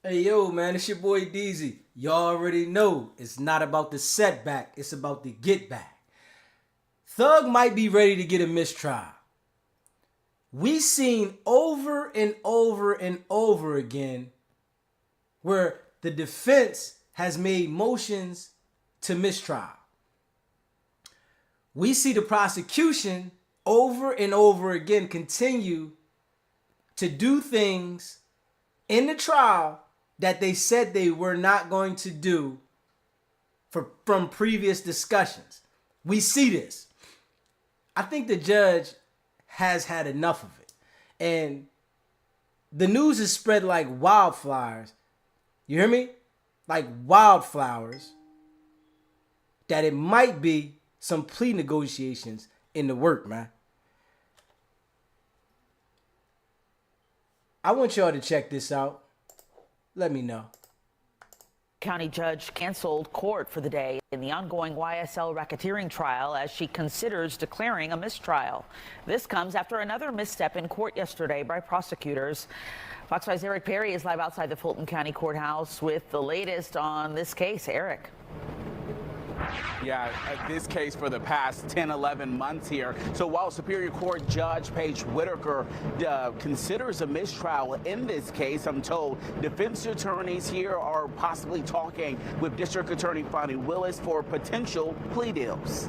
Hey yo, man, it's your boy DZ. Y'all already know it's not about the setback, it's about the get back. Thug might be ready to get a mistrial. We seen over and over and over again where the defense has made motions to mistrial. We see the prosecution over and over again continue to do things in the trial that they said they were not going to do from previous discussions. We see this. I think the judge has had enough of it. And the news is spread like wildflowers. You hear me? Like wildflowers. That it might be some plea negotiations in the work, man. I want y'all to check this out. Let me know. County judge canceled court for the day in the ongoing YSL racketeering trial as she considers declaring a mistrial. This comes after another misstep in court yesterday by prosecutors. Fox 5's Eric Perry is live outside the Fulton County Courthouse with the latest on this case. Eric. Yeah, this case for the past 10, 11 months here. So while Superior Court Judge Paige Whitaker considers a mistrial in this case, I'm told defense attorneys here are possibly talking with District Attorney Fonnie Willis for potential plea deals.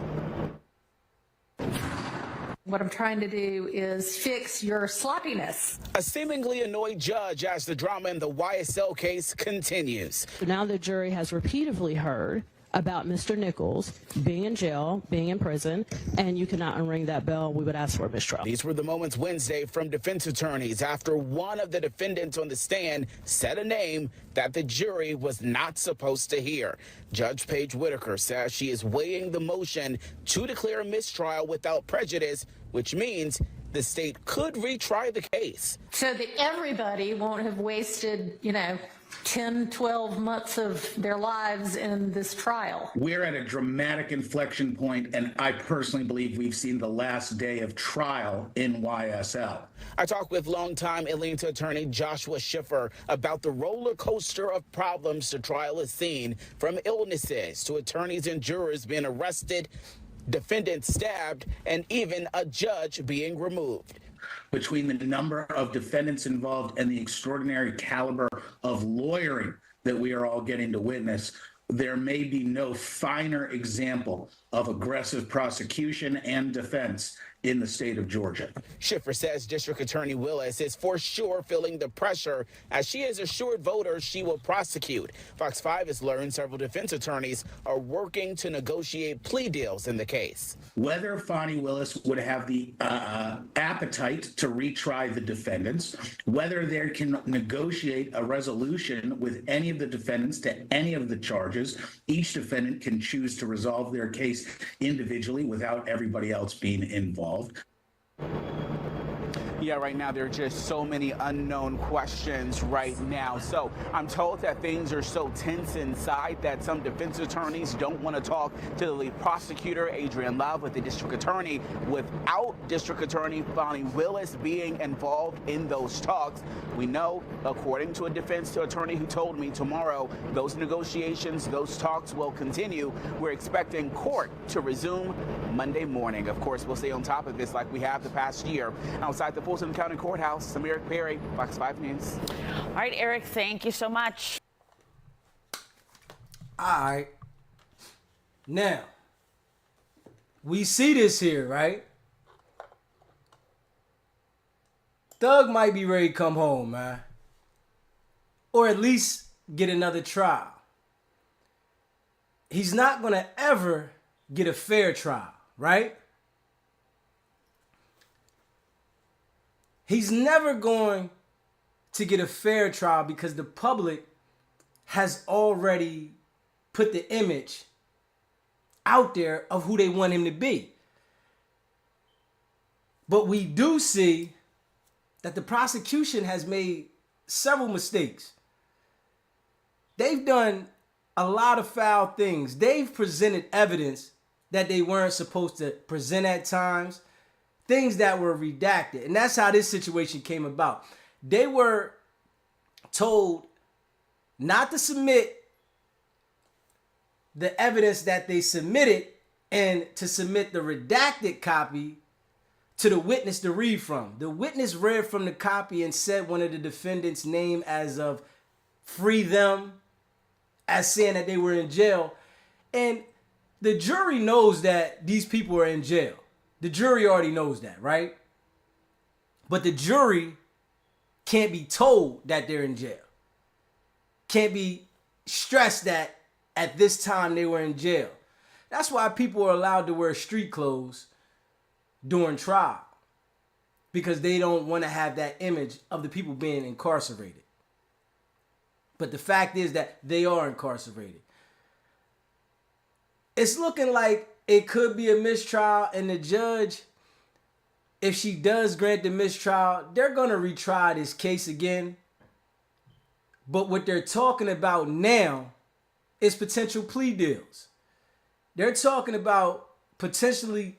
What I'm trying to do is fix your sloppiness. A seemingly annoyed judge as the drama in the YSL case continues. Now the jury has repeatedly heard about Mr. Nichols being in jail, being in prison, and you cannot unring that bell. We would ask for a mistrial. These were the moments Wednesday from defense attorneys after one of the defendants on the stand said a name that the jury was not supposed to hear. Judge Paige Whitaker says she is weighing the motion to declare a mistrial without prejudice, which means the state could retry the case. So that everybody won't have wasted, 10, 12 months of their lives in this trial. We're at a dramatic inflection point, and I personally believe we've seen the last day of trial in YSL. I talked with longtime Atlanta attorney Joshua Schiffer about the roller coaster of problems the trial has seen, from illnesses to attorneys and jurors being arrested, defendants stabbed, and even a judge being removed. Between the number of defendants involved and the extraordinary caliber of lawyering that we are all getting to witness, there may be no finer example of aggressive prosecution and defense in the state of Georgia. Schiffer says District Attorney Willis is for sure feeling the pressure, as she has assured voters she will prosecute. Fox 5 has learned several defense attorneys are working to negotiate plea deals in the case. Whether Fonnie Willis would have the appetite to retry the defendants, whether they can negotiate a resolution with any of the defendants to any of the charges, each defendant can choose to resolve their case individually without everybody else being involved. Yeah, right now there are just so many unknown questions right now. So I'm told that things are so tense inside that some defense attorneys don't want to talk to the lead prosecutor, Adrian Love, with the district attorney, without District Attorney Fonnie Willis being involved in those talks. We know, according to a defense attorney who told me tomorrow, those negotiations, those talks will continue. We're expecting court to resume Monday morning. Of course, we'll stay on top of this like we have the past year. Outside the Fulton County Courthouse, I'm Eric Perry, Fox 5 News. All right, Eric, thank you so much. All right. Now, we see this here, right? Thug might be ready to come home, man. Or at least get another trial. He's not going to ever get a fair trial, right? He's never going to get a fair trial because the public has already put the image out there of who they want him to be. But we do see that the prosecution has made several mistakes. They've done a lot of foul things. They've presented evidence that they weren't supposed to present at times, things that were redacted. And that's how this situation came about. They were told not to submit the evidence that they submitted and to submit the redacted copy to the witness to read from. The witness read from the copy and said one of the defendants' name as of free them, as saying that they were in jail. And the jury knows that these people are in jail. The jury already knows that, right? But the jury can't be told that they're in jail. Can't be stressed that at this time they were in jail. That's why people are allowed to wear street clothes during trial, because they don't want to have that image of the people being incarcerated. But the fact is that they are incarcerated. It's looking like it could be a mistrial, and the judge, if she does grant the mistrial, they're going to retry this case again. But what they're talking about now is potential plea deals. They're talking about potentially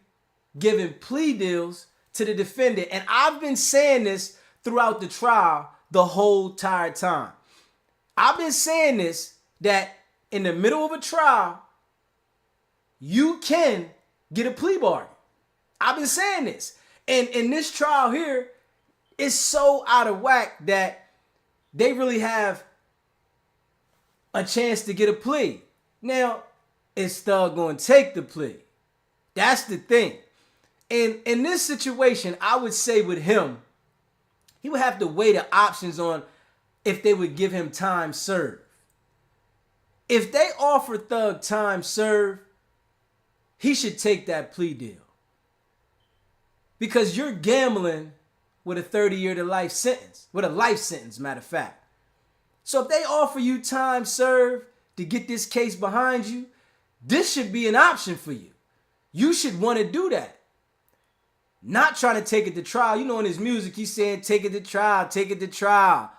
giving plea deals to the defendant. And I've been saying this throughout the trial the whole entire time. I've been saying this, that in the middle of a trial, you can get a plea bargain. I've been saying this. And in this trial here, it's so out of whack that they really have a chance to get a plea. Now, is Thug going to take the plea? That's the thing. And in this situation, I would say with him, he would have to weigh the options on if they would give him time served. If they offer Thug time served, he should take that plea deal. Because you're gambling with a 30-year to life sentence, with a life sentence, matter of fact. So if they offer you time served to get this case behind you, this should be an option for you. You should want to do that. Not trying to take it to trial. You know, in his music, he's saying, take it to trial, take it to trial.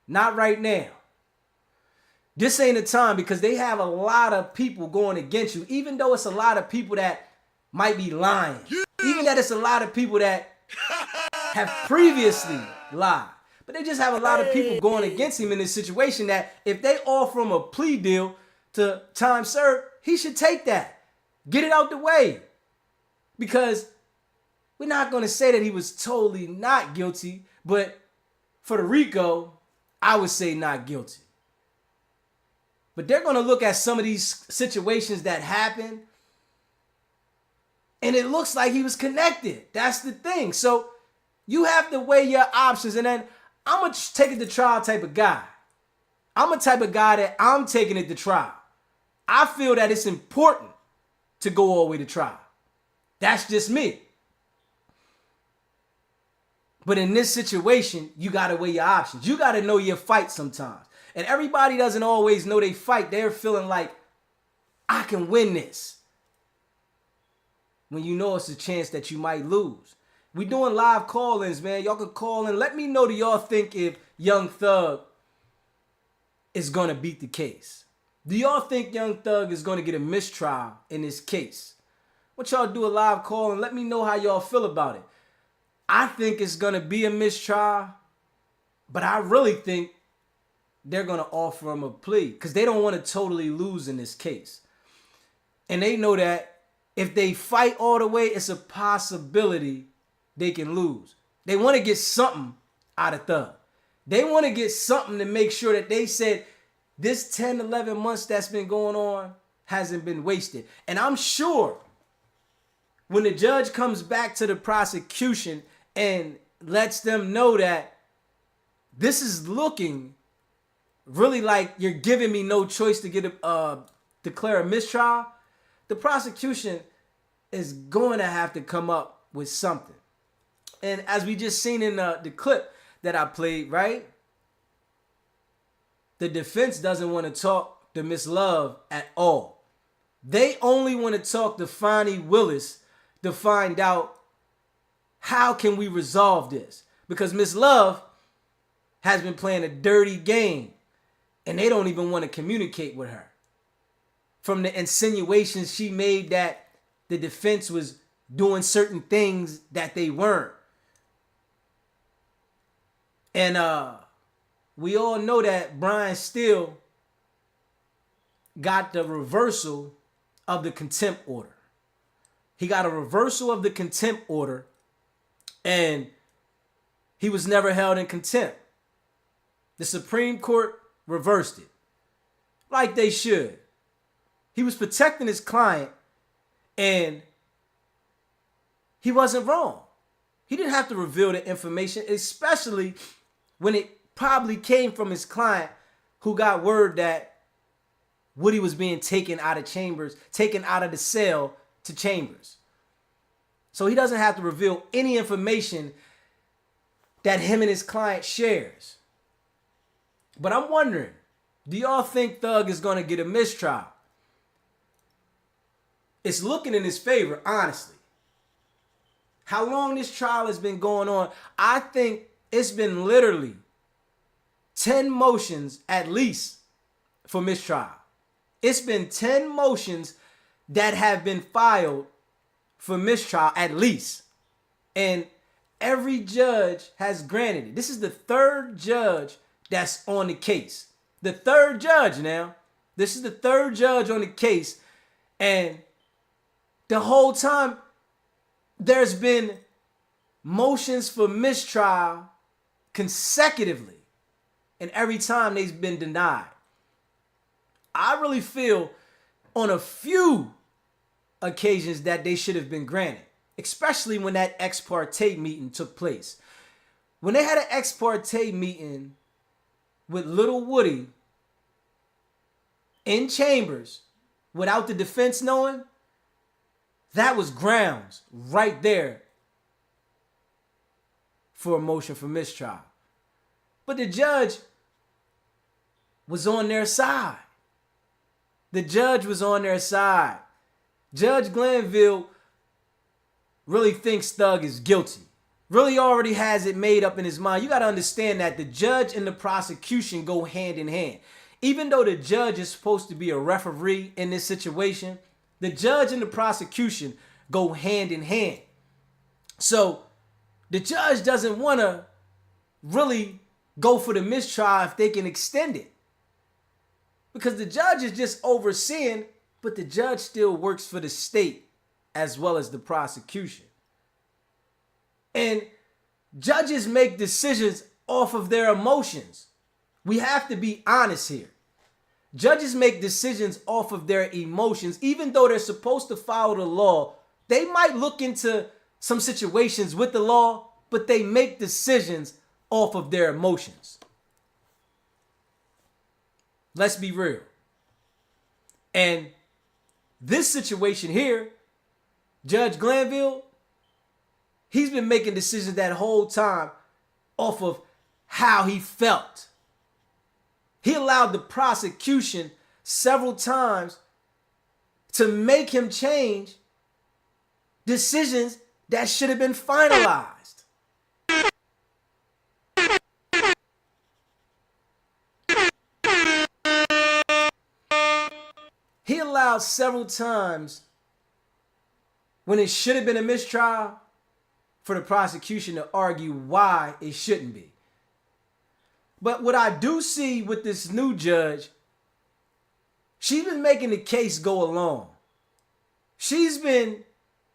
Not right now. This ain't the time, because they have a lot of people going against you, even though it's a lot of people that might be lying. Even that it's a lot of people that have previously lied. But they just have a lot of people going against him in this situation that if they offer him a plea deal to time served, he should take that. Get it out the way. Because we're not going to say that he was totally not guilty, but for the RICO, I would say not guilty. But they're going to look at some of these situations that happened, and it looks like he was connected. That's the thing. So you have to weigh your options, and then I'm a take it to trial type of guy. I'm a type of guy that I'm taking it to trial. I feel that it's important to go all the way to trial. That's just me. But in this situation, you got to weigh your options. You got to know your fight sometimes. And everybody doesn't always know they fight. They're feeling like, I can win this, when you know it's a chance that you might lose. We doing live call-ins, man. Y'all can call in. Let me know, do y'all think if Young Thug is going to beat the case? Do y'all think Young Thug is going to get a mistrial in this case? I want y'all to do a live call and let me know how y'all feel about it. I think it's going to be a mistrial, but I really think they're going to offer him a plea because they don't want to totally lose in this case. And they know that if they fight all the way, it's a possibility they can lose. They want to get something out of Thug. They want to get something to make sure that they said this 10, 11 months that's been going on hasn't been wasted. And I'm sure when the judge comes back to the prosecution and lets them know that this is looking really like you're giving me no choice to get declare a mistrial, the prosecution is going to have to come up with something. And as we just seen in the clip that I played, right? The defense doesn't want to talk to Miss Love at all. They only want to talk to Fonnie Willis to find out how can we resolve this. Because Miss Love has been playing a dirty game and they don't even want to communicate with her. From the insinuations she made that the defense was doing certain things that they weren't. And we all know that Brian Steele got the reversal of the contempt order. He got a reversal of the contempt order, and he was never held in contempt. The Supreme Court reversed it, like they should. He was protecting his client, and he wasn't wrong. He didn't have to reveal the information, especially when it probably came from his client, who got word that Woody was being taken out of Chambers, taken out of the cell to Chambers. So he doesn't have to reveal any information that him and his client shares. But I'm wondering, do y'all think Thug is going to get a mistrial? It's looking in his favor, honestly. How long this trial has been going on, I think it's been literally 10 motions at least for mistrial. It's been 10 motions that have been filed for mistrial at least. And every judge has granted it. This is the third judge that's on the case. The third judge now. This is the third judge on the case. And the whole time, there's been motions for mistrial consecutively. And every time they've been denied. I really feel on a few occasions that they should have been granted, especially when that ex parte meeting took place. When they had an ex parte meeting with Little Woody in Chambers without the defense knowing, that was grounds right there for a motion for mistrial. But the judge was on their side. The judge was on their side. Judge Glanville really thinks Thug is guilty. Really already has it made up in his mind. You got to understand that the judge and the prosecution go hand in hand. Even though the judge is supposed to be a referee in this situation, the judge and the prosecution go hand in hand. So the judge doesn't want to really go for the mistrial if they can extend it. Because the judge is just overseeing, but the judge still works for the state as well as the prosecution. And judges make decisions off of their emotions. We have to be honest here. Judges make decisions off of their emotions. Even though they're supposed to follow the law, they might look into some situations with the law, but they make decisions off of their emotions. Let's be real. And this situation here, Judge Glanville, he's been making decisions that whole time off of how he felt. He allowed the prosecution several times to make him change decisions that should have been finalized. He allowed several times when it should have been a mistrial for the prosecution to argue why it shouldn't be. But what I do see with this new judge, she's been making the case go along. She's been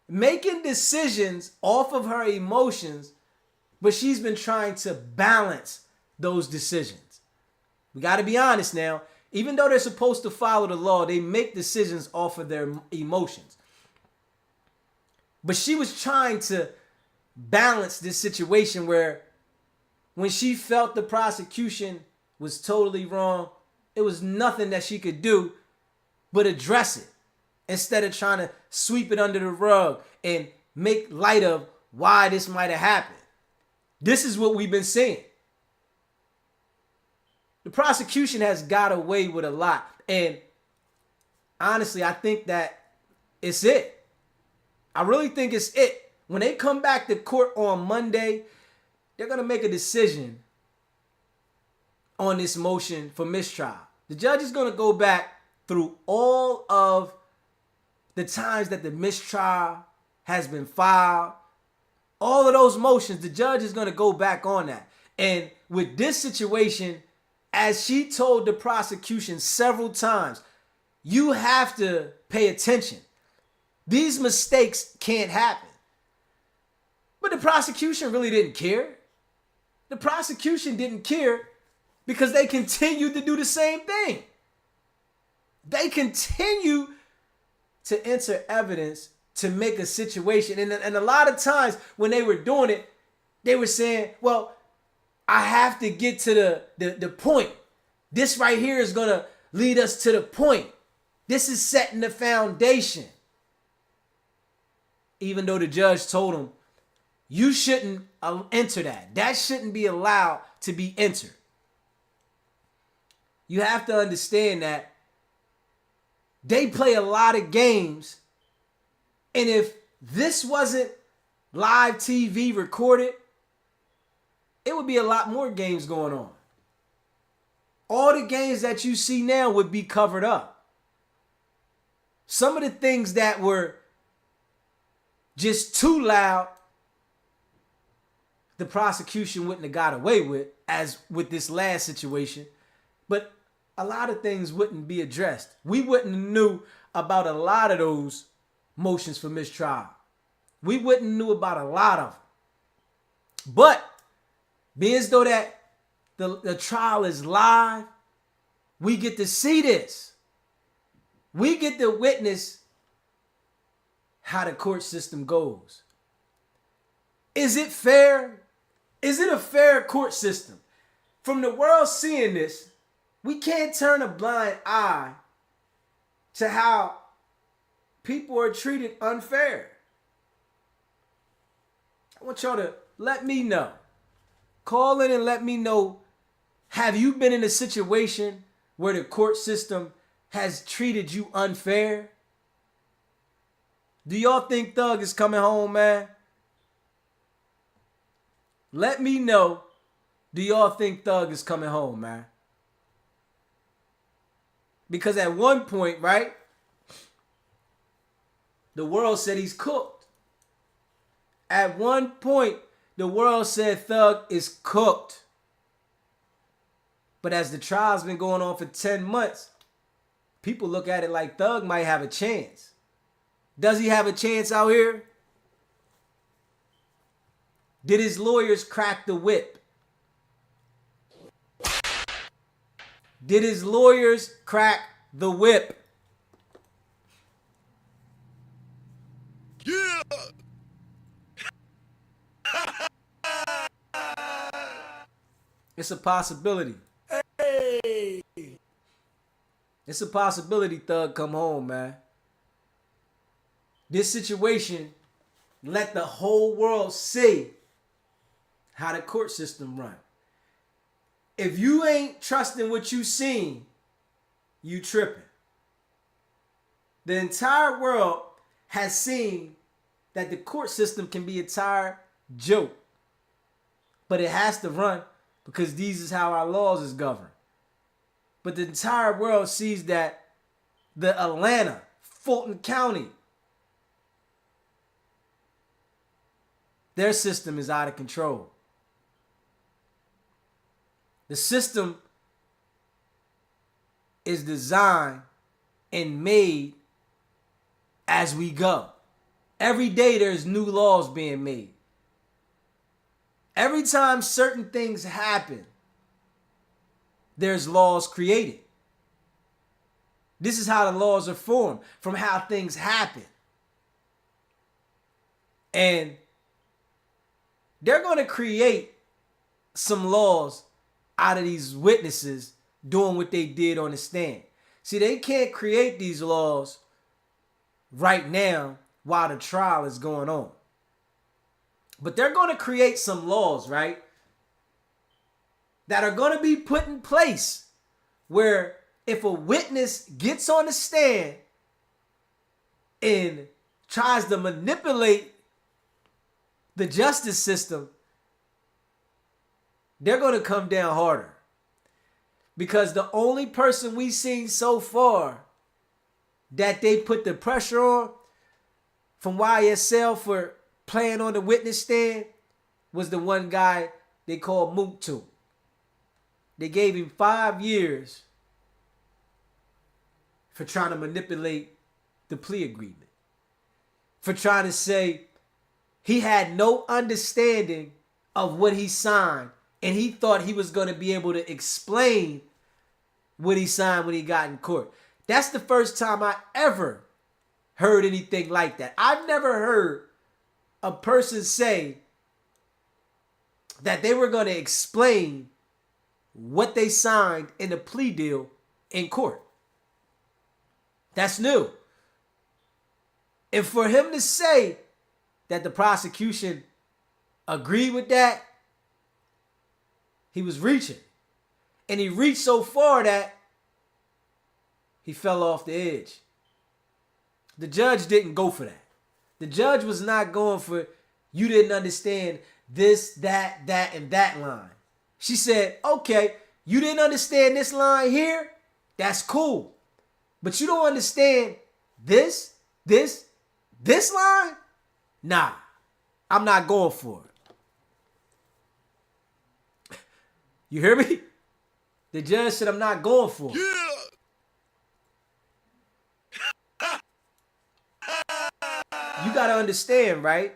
making decisions off of her emotions, but she's been trying to balance those decisions. We got to be honest now. Even though they're supposed to follow the law, they make decisions off of their emotions. But she was trying to balance this situation where when she felt the prosecution was totally wrong, it was nothing that she could do but address it instead of trying to sweep it under the rug and make light of why this might have happened. This is what we've been seeing. The prosecution has got away with a lot. And honestly, I think that it's it. I really think it's it. When they come back to court on Monday, they're going to make a decision on this motion for mistrial. The judge is going to go back through all of the times that the mistrial has been filed. All of those motions, the judge is going to go back on that. And with this situation, as she told the prosecution several times, you have to pay attention. These mistakes can't happen. But the prosecution really didn't care. The prosecution didn't care because they continued to do the same thing. They continue to enter evidence to make a situation. And a lot of times when they were doing it, they were saying, well, I have to get to the point. This right here is going to lead us to the point. This is setting the foundation. Even though the judge told him, you shouldn't enter that. That shouldn't be allowed to be entered. You have to understand that they play a lot of games. And if this wasn't live TV recorded, it would be a lot more games going on. All the games that you see now would be covered up. Some of the things that were just too loud, the prosecution wouldn't have got away with, as with this last situation. But a lot of things wouldn't be addressed. We wouldn't have knew about a lot of those motions for mistrial. We wouldn't knew about a lot of them. But being as though that the trial is live, we get to see this. We get to witness how the court system goes. Is it fair? Is it a fair court system? From the world seeing this, we can't turn a blind eye to how people are treated unfair. I want y'all to let me know. Call in and let me know, have you been in a situation where the court system has treated you unfair? Do y'all think Thug is coming home, man? Let me know. Do y'all think Thug is coming home, man? Because at one point, right, the world said he's cooked. At one point, the world said Thug is cooked. But as the trial's been going on for 10 months, people look at it like Thug might have a chance. Does he have a chance out here? Did his lawyers crack the whip? Did his lawyers crack the whip? Yeah. It's a possibility. Hey. It's a possibility Thug come home, man. This situation let the whole world see how the court system run. If you ain't trusting what you seen, you tripping. The entire world has seen that the court system can be a entire joke. But it has to run because these is how our laws is governed. But the entire world sees that the Atlanta, Fulton County, their system is out of control. The system is designed and made as we go. Every day there's new laws being made. Every time certain things happen, there's laws created. This is how the laws are formed, from how things happen. And they're going to create some laws out of these witnesses doing what they did on the stand. See, they can't create these laws right now while the trial is going on. But they're going to create some laws, right, that are going to be put in place where if a witness gets on the stand and tries to manipulate the justice system, they're going to come down harder. Because the only person we've seen so far that they put the pressure on from YSL for playing on the witness stand was the one guy they call moot to. They gave him 5 years for trying to manipulate the plea agreement. For trying to say he had no understanding of what he signed, and he thought he was going to be able to explain what he signed when he got in court. That's the first time I ever heard anything like that. I've never heard a person say that they were going to explain what they signed in a plea deal in court. That's new. And for him to say that the prosecution agreed with that, he was reaching. And he reached so far that he fell off the edge. The judge didn't go for that. The judge was not going for, you didn't understand this, that, and that line. She said, okay, you didn't understand this line here? That's cool. But you don't understand this line? Nah, I'm not going for it. You hear me? The judge said, I'm not going for it. You got to understand, right?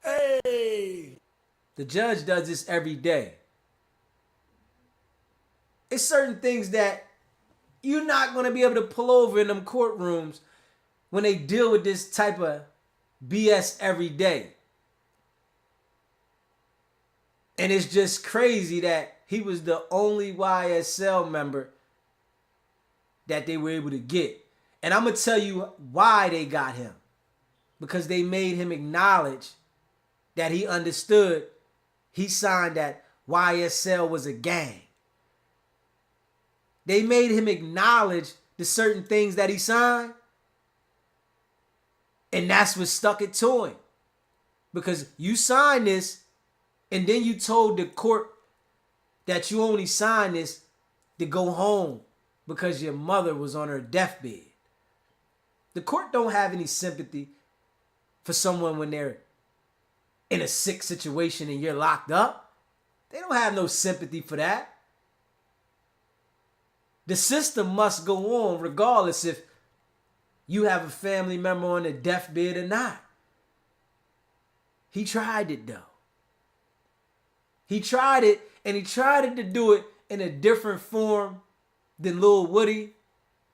Hey. The judge does this every day. It's certain things that you're not going to be able to pull over in them courtrooms when they deal with this type of BS every day. And it's just crazy that he was the only YSL member that they were able to get. And I'm going to tell you why they got him. Because they made him acknowledge that he understood he signed that YSL was a gang. They made him acknowledge the certain things that he signed. And that's what stuck it to him. Because you signed this, and then you told the court that you only signed this to go home because your mother was on her deathbed. The court don't have any sympathy for someone when they're in a sick situation and you're locked up. They don't have no sympathy for that. The system must go on regardless if you have a family member on the deathbed or not. He tried it though. He tried it, and he tried to do it in a different form than Lil Woody.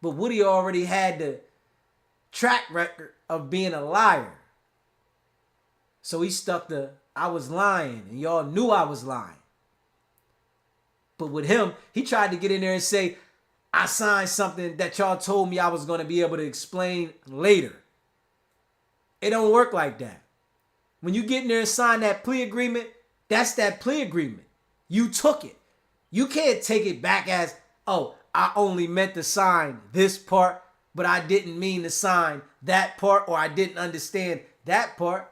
But Woody already had the track record of being a liar. So he stuck to, I was lying, and y'all knew I was lying. But with him, he tried to get in there and say, I signed something that y'all told me I was going to be able to explain later. It don't work like that. When you get in there and sign that plea agreement, that's that plea agreement. You took it. You can't take it back as, oh, I only meant to sign this part, but I didn't mean to sign that part, or I didn't understand that part.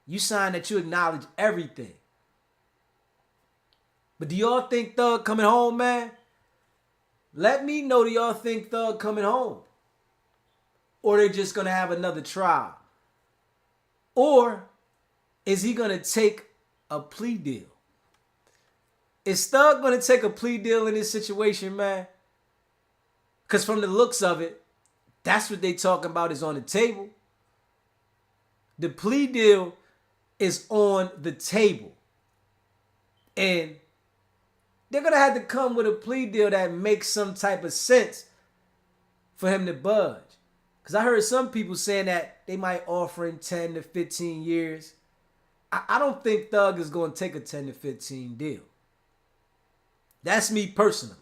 You signed that you acknowledge everything. But do y'all think Thug coming home, man? Let me know, do y'all think Thug coming home? Or they're just going to have another trial? Or is he going to take a plea deal? Is Thug going to take a plea deal in this situation, man? Because from the looks of it, that's what they talking about is on the table. The plea deal is on the table. And they're going to have to come with a plea deal that makes some type of sense for him to budge. Because I heard some people saying that they might offer him 10 to 15 years. I don't think Thug is going to take a 10 to 15 deal. That's me personally.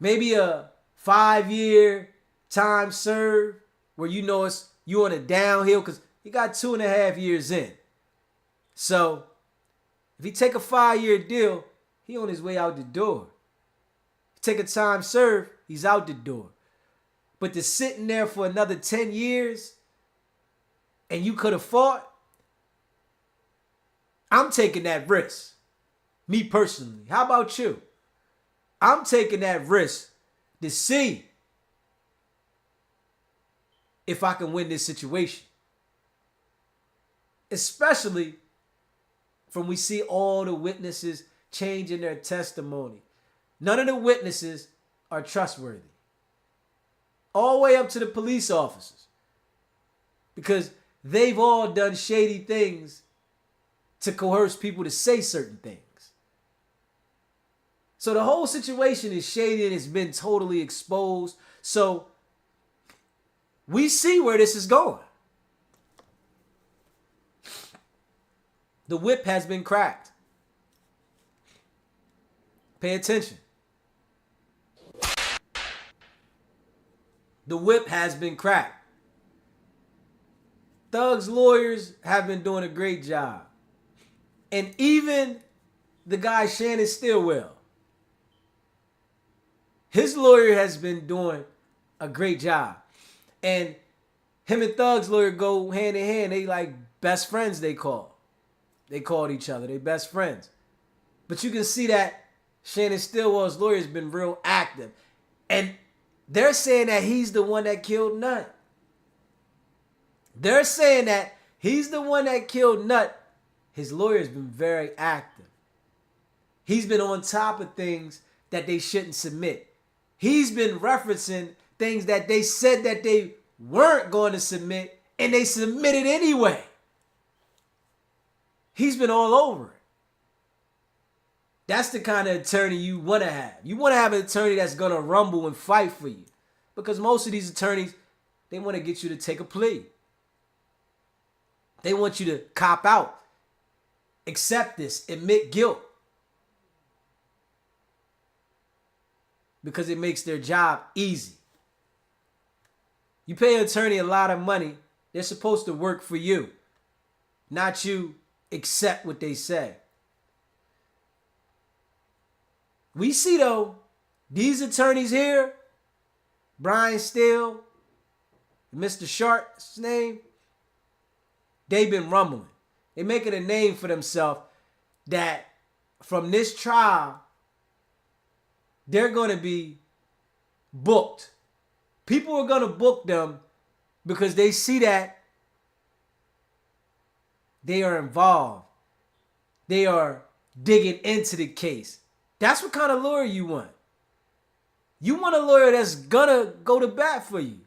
Maybe a 5-year time served where you know it's you on a downhill because he got 2.5 years in. So if he take a 5-year deal, he on his way out the door. If he take a time served, he's out the door. But to sit in there for another 10 years and you could have fought, I'm taking that risk. Me personally. How about you? I'm taking that risk to see if I can win this situation. especially from we see all the witnesses changing their testimony. None of the witnesses are trustworthy. All the way up to the police officers. Because they've all done shady things to coerce people to say certain things. So the whole situation is shady and it's been totally exposed. So we see where this is going. The whip has been cracked. Pay attention. The whip has been cracked. Thug's lawyers have been doing a great job. And even the guy Shannon Stillwell, his lawyer has been doing a great job. And him and Thug's lawyer go hand in hand. They like best friends, they called each other. They best friends. But you can see that Shannon Stillwell's lawyer has been real active. And they're saying that he's the one that killed Nut. They're saying that he's the one that killed Nut. His lawyer's been very active. He's been on top of things that they shouldn't submit. He's been referencing things that they said that they weren't going to submit, and they submitted anyway. He's been all over it. That's the kind of attorney you want to have. You want to have an attorney that's going to rumble and fight for you. Because most of these attorneys, they want to get you to take a plea. They want you to cop out. Accept this. Admit guilt. Because it makes their job easy. You pay an attorney a lot of money. They're supposed to work for you. Not you accept what they say. We see, though, these attorneys here, Brian Steele, Mr. Sharp's name, they've been rumbling. They're making a name for themselves that from this trial, they're going to be booked. People are going to book them because they see that they are involved. They are digging into the case. That's what kind of lawyer you want. You want a lawyer that's going to go to bat for you.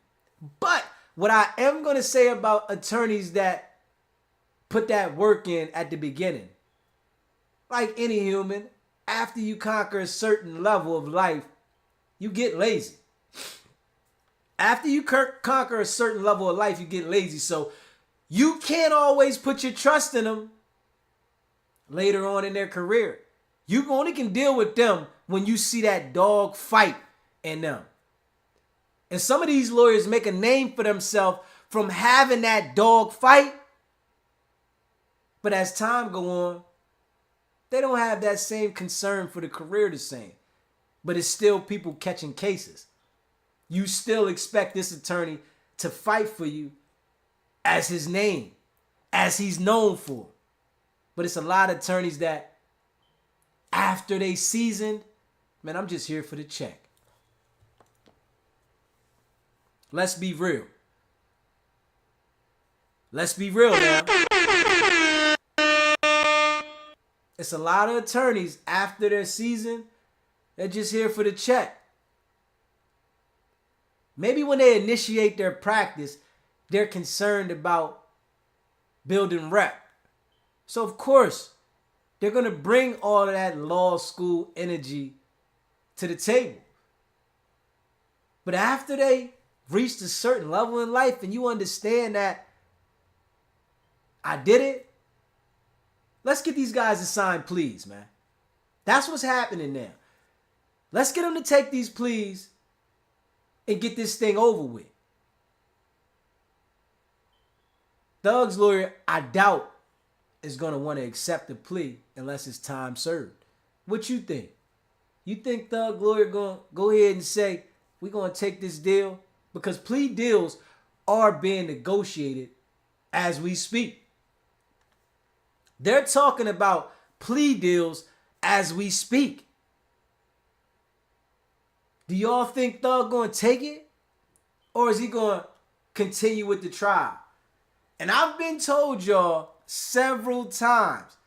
But what I am going to say about attorneys that put that work in at the beginning, like any human, after you conquer a certain level of life, you get lazy. After you conquer a certain level of life, you get lazy. So you can't always put your trust in them later on in their career. You only can deal with them when you see that dog fight in them. And some of these lawyers make a name for themselves from having that dog fight. But as time go on, they don't have that same concern for the career the same. But it's still people catching cases. You still expect this attorney to fight for you as his name, as he's known for. But it's a lot of attorneys that after they seasoned, man, I'm just here for the check. Let's be real. Let's be real now. It's a lot of attorneys after their season, they're just here for the check. Maybe when they initiate their practice, they're concerned about building rep. So of course, they're going to bring all of that law school energy to the table. But after they reach a certain level in life and you understand that I did it, let's get these guys to sign pleas, man. That's what's happening now. Let's get them to take these pleas and get this thing over with. Thug's lawyer, I doubt, is going to want to accept the plea unless it's time served. What you think? You think Thug lawyer going to go ahead and say, we're going to take this deal? Because plea deals are being negotiated as we speak. They're talking about plea deals as we speak. Do y'all think Thug going to take it? Or is he going to continue with the trial? And I've been told y'all several times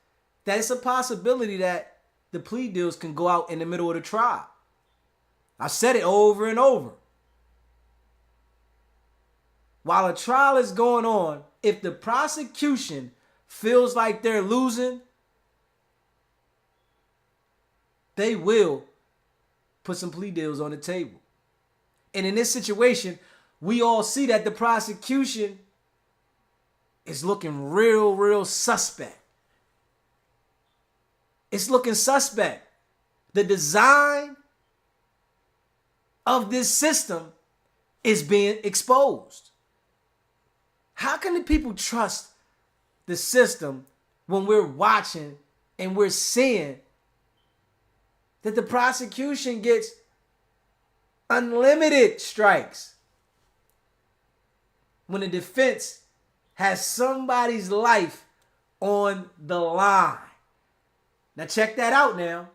that it's a possibility that the plea deals can go out in the middle of the trial. I've said it over and over. While a trial is going on, if the prosecution feels like they're losing, they will put some plea deals on the table. And in this situation, we all see that the prosecution is looking real suspect. It's looking suspect. The design of this system is being exposed. How can the people trust the system when we're watching and we're seeing that the prosecution gets unlimited strikes when the defense has somebody's life on the line? Now check that out now.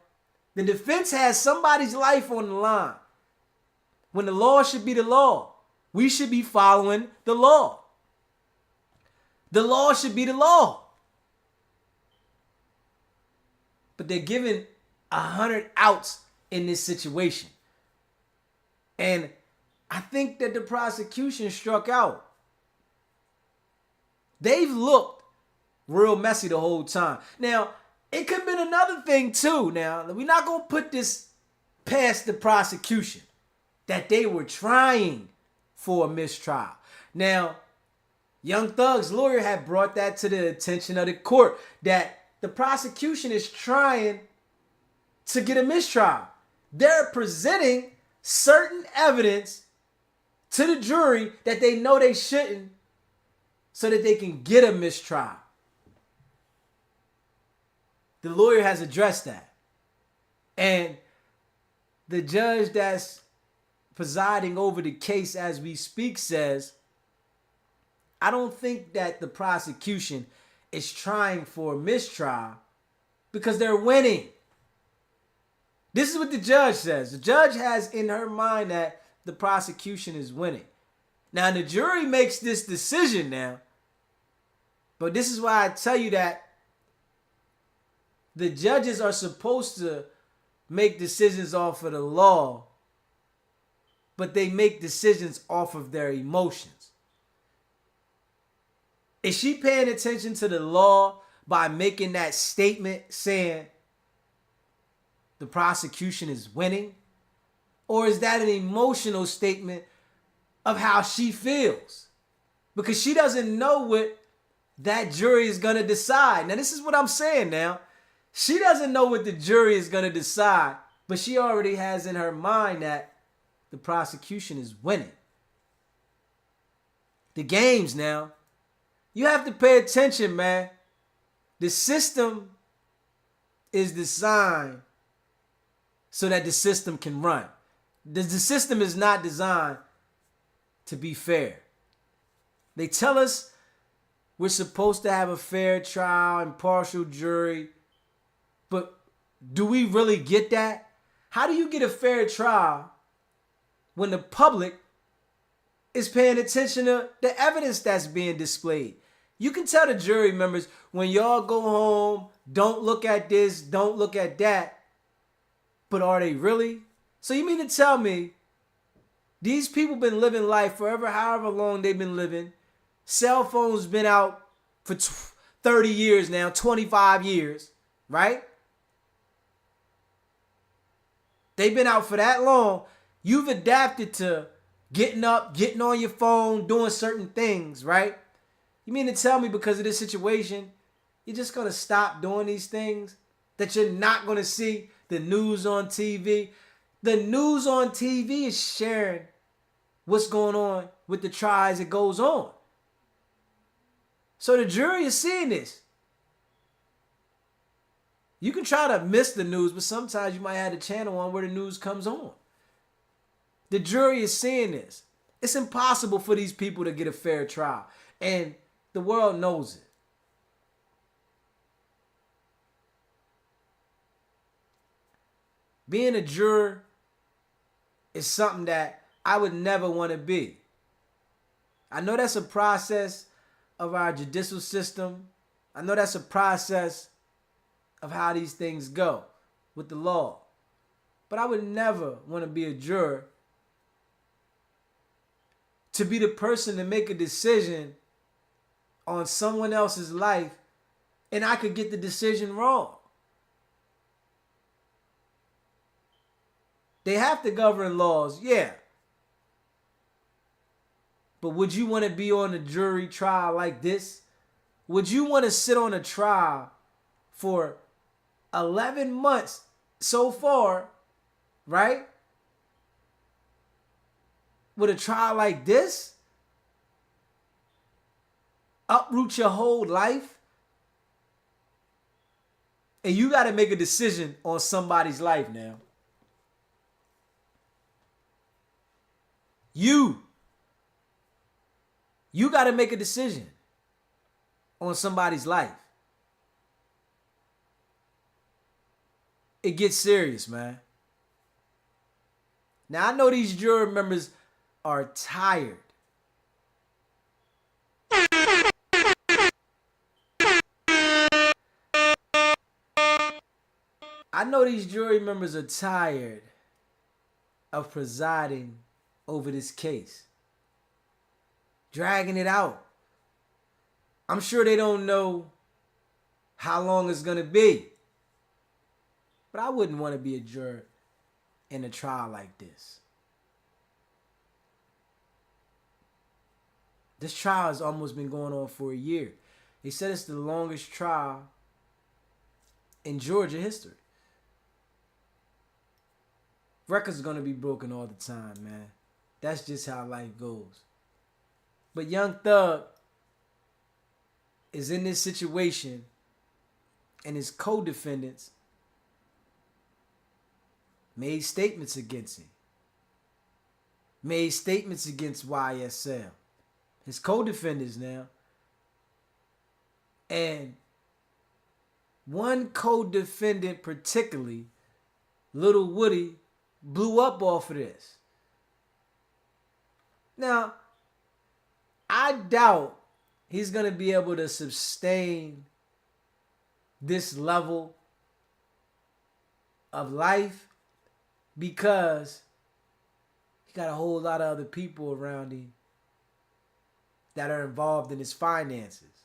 The defense has somebody's life on the line. When the law should be the law, we should be following the law. The law should be the law. But they're giving 100 outs in this situation. And I think that the prosecution struck out. They've looked real messy the whole time. Now, it could have been another thing too. Now, we're not going to put this past the prosecution that they were trying for a mistrial. Now, Young Thug's lawyer had brought that to the attention of the court that the prosecution is trying to get a mistrial. They're presenting certain evidence to the jury that they know they shouldn't so that they can get a mistrial. The lawyer has addressed that. And the judge that's presiding over the case as we speak says, I don't think that the prosecution is trying for a mistrial because they're winning. This is what the judge says. The judge has in her mind that the prosecution is winning. Now, the jury makes this decision now, but this is why I tell you that the judges are supposed to make decisions off of the law, but they make decisions off of their emotions. Is she paying attention to the law by making that statement saying the prosecution is winning? Or is that an emotional statement of how she feels? Because she doesn't know what that jury is going to decide. Now, this is what I'm saying now. She doesn't know what the jury is going to decide, but she already has in her mind that the prosecution is winning. The games now. You have to pay attention, man. The system is designed so that the system can run. The system is not designed to be fair. They tell us we're supposed to have a fair trial, impartial jury, but do we really get that? How do you get a fair trial when the public is paying attention to the evidence that's being displayed? You can tell the jury members, when y'all go home, don't look at this, don't look at that. But are they really? So you mean to tell me these people been living life forever, however long they've been living. Cell phones been out for 30 years now, 25 years, right? They've been out for that long. You've adapted to getting up, getting on your phone, doing certain things, right? You mean to tell me because of this situation, you're just going to stop doing these things? That you're not going to see the news on TV? The news on TV is sharing what's going on with the trial as it goes on. So the jury is seeing this. You can try to miss the news, but sometimes you might have the channel on where the news comes on. The jury is seeing this. It's impossible for these people to get a fair trial. And the world knows it. Being a juror is something that I would never want to be. I know that's a process of our judicial system I know that's a process of how these things go with the law. But I would never want to be a juror to be the person to make a decision on someone else's life and I could get the decision wrong. They have to govern laws, yeah. But would you want to be on a jury trial like this? Would you want to sit on a trial for 11 months so far, right? With a trial like this? Uproot your whole life? And you got to make a decision on somebody's life now. You got to make a decision on somebody's life. It gets serious, man. Now, I know these jury members are tired. I know these jury members are tired of presiding over this case, dragging it out. I'm sure they don't know how long it's going to be. But I wouldn't want to be a juror in a trial like this. This trial has almost been going on for a year. They said it's the longest trial in Georgia history. Records are going to be broken all the time, man. That's just how life goes. But Young Thug is in this situation, and his co-defendants made statements against him. Made statements against YSL. His co-defendants now. And one co-defendant particularly, Little Woody, blew up off of this. Now, I doubt he's going to be able to sustain this level of life because he got a whole lot of other people around him that are involved in his finances.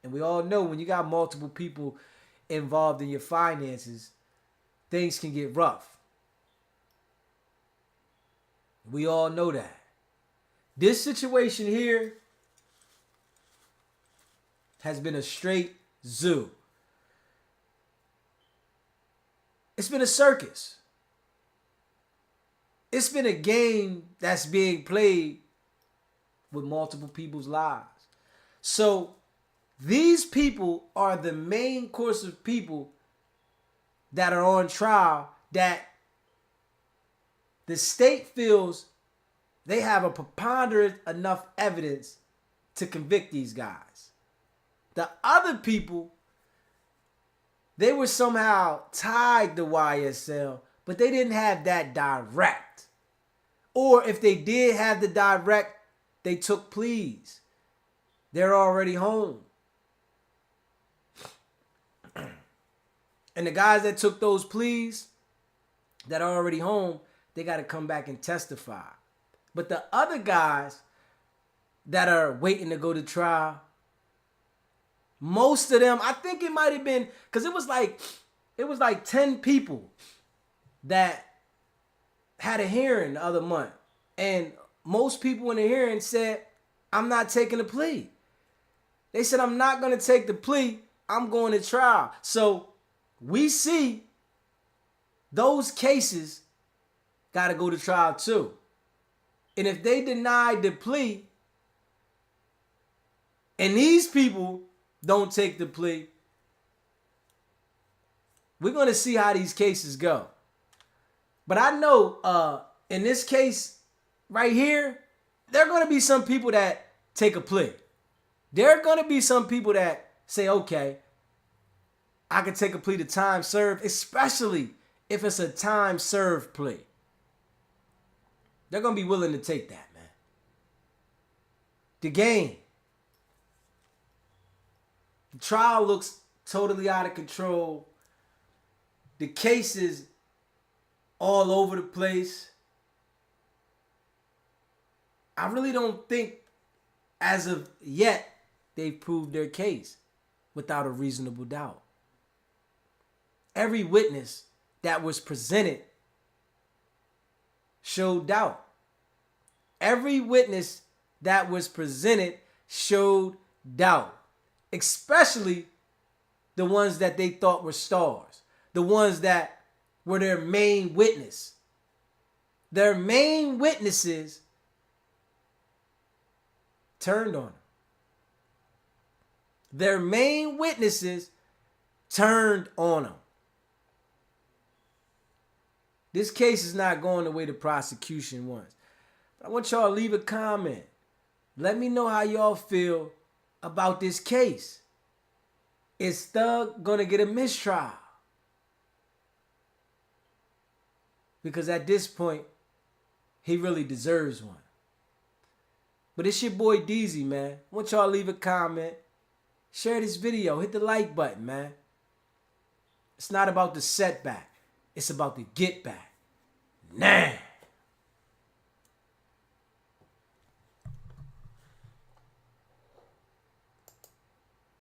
And we all know when you got multiple people involved in your finances, things can get rough. We all know that. This situation here has been a straight zoo. It's been a circus. It's been a game that's being played with multiple people's lives. So these people are the main course of people that are on trial that the state feels they have a preponderant enough evidence to convict these guys. The other people, they were somehow tied to YSL, but they didn't have that direct. Or if they did have the direct, they took pleas. They're already home. And the guys that took those pleas that are already home, they got to come back and testify. But the other guys that are waiting to go to trial, most of them, I think it might have been, because it was like 10 people that had a hearing the other month. And most people in the hearing said, I'm not taking the plea. They said, I'm not going to take the plea. I'm going to trial. So we see those cases got to go to trial too. And if they deny the plea and these people don't take the plea, we're going to see how these cases go. But I know in this case right here, there are going to be some people that take a plea. There are going to be some people that say, okay, I can take a plea to time served, especially if it's a time served plea. They're going to be willing to take that, man. The game. The trial looks totally out of control. The case is all over the place. I really don't think, as of yet, they've proved their case without a reasonable doubt. Every witness that was presented showed doubt. Every witness that was presented showed doubt, especially the ones that they thought were stars, the ones that were their main witness. Their main witnesses turned on them. Their main witnesses turned on them. This case is not going the way the prosecution wants. I want y'all to leave a comment. Let me know how y'all feel about this case. Is Thug gonna get a mistrial? Because at this point, he really deserves one. But it's your boy DZ, man. I want y'all to leave a comment. Share this video. Hit the like button, man. It's not about the setback. It's about the get back. Now.